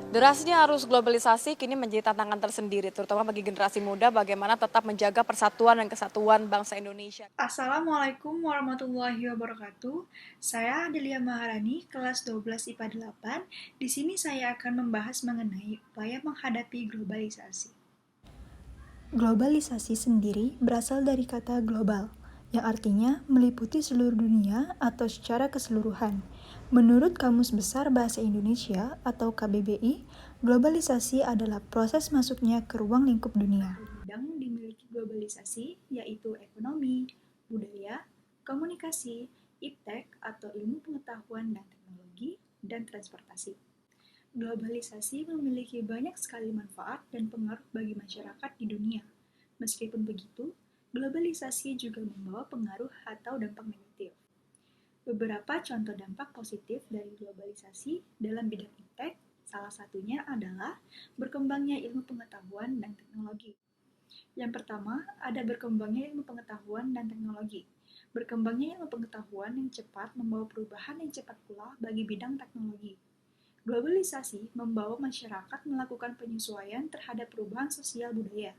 Derasnya arus globalisasi kini menjadi tantangan tersendiri, terutama bagi generasi muda bagaimana tetap menjaga persatuan dan kesatuan bangsa Indonesia. Assalamualaikum warahmatullahi wabarakatuh. Saya Adelia Maharani, kelas 12 IPA 8. Di sini saya akan membahas mengenai upaya menghadapi globalisasi. Globalisasi sendiri berasal dari kata global, yang artinya meliputi seluruh dunia atau secara keseluruhan. Menurut Kamus Besar Bahasa Indonesia atau KBBI, globalisasi adalah proses masuknya ke ruang lingkup dunia. Bidang dimiliki globalisasi yaitu ekonomi, budaya, komunikasi, iptek atau ilmu pengetahuan dan teknologi, dan transportasi. Globalisasi memiliki banyak sekali manfaat dan pengaruh bagi masyarakat di dunia. Meskipun begitu, globalisasi juga membawa pengaruh atau dampak negatif. Beberapa contoh dampak positif dari globalisasi dalam bidang iptek, salah satunya adalah berkembangnya ilmu pengetahuan dan teknologi. Yang pertama, ada berkembangnya ilmu pengetahuan dan teknologi. Berkembangnya ilmu pengetahuan yang cepat membawa perubahan yang cepat pula bagi bidang teknologi. Globalisasi membawa masyarakat melakukan penyesuaian terhadap perubahan sosial budaya.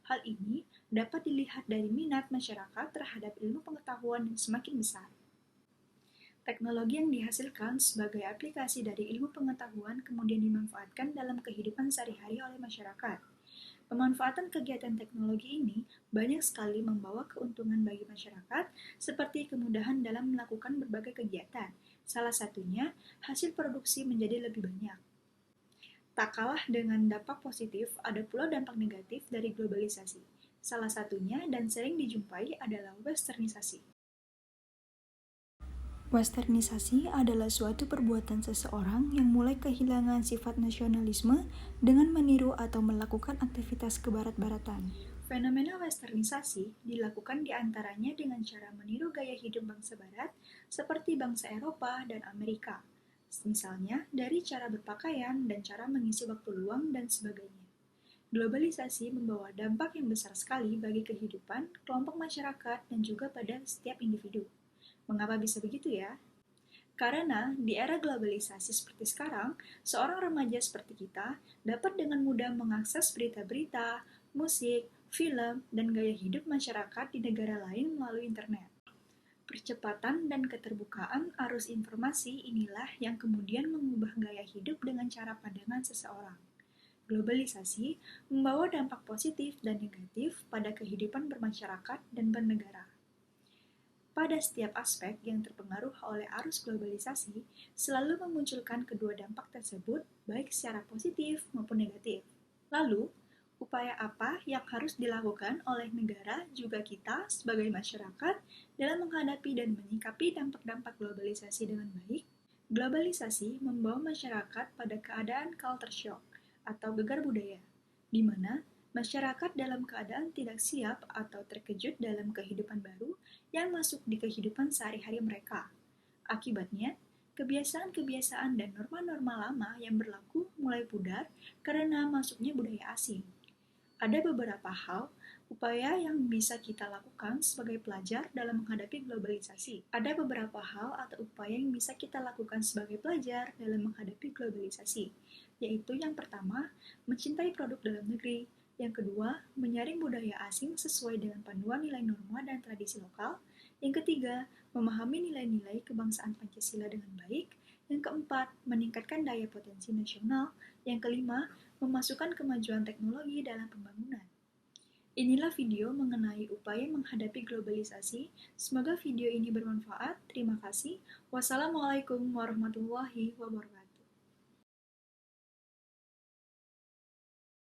Hal ini dapat dilihat dari minat masyarakat terhadap ilmu pengetahuan yang semakin besar. Teknologi yang dihasilkan sebagai aplikasi dari ilmu pengetahuan kemudian dimanfaatkan dalam kehidupan sehari-hari oleh masyarakat. Pemanfaatan kegiatan teknologi ini banyak sekali membawa keuntungan bagi masyarakat, seperti kemudahan dalam melakukan berbagai kegiatan. Salah satunya, hasil produksi menjadi lebih banyak. Tak kalah dengan dampak positif, ada pula dampak negatif dari globalisasi. Salah satunya dan sering dijumpai adalah westernisasi. Westernisasi adalah suatu perbuatan seseorang yang mulai kehilangan sifat nasionalisme dengan meniru atau melakukan aktivitas kebarat-baratan. Fenomena westernisasi dilakukan diantaranya dengan cara meniru gaya hidup bangsa barat seperti bangsa Eropa dan Amerika. Misalnya dari cara berpakaian dan cara mengisi waktu luang dan sebagainya. Globalisasi membawa dampak yang besar sekali bagi kehidupan kelompok masyarakat dan juga pada setiap individu. Mengapa bisa begitu ya? Karena di era globalisasi seperti sekarang, seorang remaja seperti kita dapat dengan mudah mengakses berita-berita, musik, film, dan gaya hidup masyarakat di negara lain melalui internet. Percepatan dan keterbukaan arus informasi inilah yang kemudian mengubah gaya hidup dengan cara pandangan seseorang. Globalisasi membawa dampak positif dan negatif pada kehidupan bermasyarakat dan bernegara. Pada setiap aspek yang terpengaruh oleh arus globalisasi, selalu memunculkan kedua dampak tersebut, baik secara positif maupun negatif. Lalu, upaya apa yang harus dilakukan oleh negara juga kita sebagai masyarakat dalam menghadapi dan menyikapi dampak-dampak globalisasi dengan baik? Globalisasi membawa masyarakat pada keadaan culture shock atau gegar budaya, di mana masyarakat dalam keadaan tidak siap atau terkejut dalam kehidupan baru yang masuk di kehidupan sehari-hari mereka. Akibatnya, kebiasaan-kebiasaan dan norma-norma lama yang berlaku mulai pudar karena masuknya budaya asing. Ada beberapa hal upaya yang bisa kita lakukan sebagai pelajar dalam menghadapi globalisasi. Ada beberapa hal atau upaya yang bisa kita lakukan sebagai pelajar dalam menghadapi globalisasi, yaitu yang pertama, mencintai produk dalam negeri, yang kedua, menyaring budaya asing sesuai dengan panduan nilai norma dan tradisi lokal, yang ketiga, memahami nilai-nilai kebangsaan Pancasila dengan baik, yang keempat, meningkatkan daya potensi nasional, yang kelima, memasukkan kemajuan teknologi dalam pembangunan. Inilah video mengenai upaya menghadapi globalisasi. Semoga video ini bermanfaat. Terima kasih. Wassalamualaikum warahmatullahi wabarakatuh.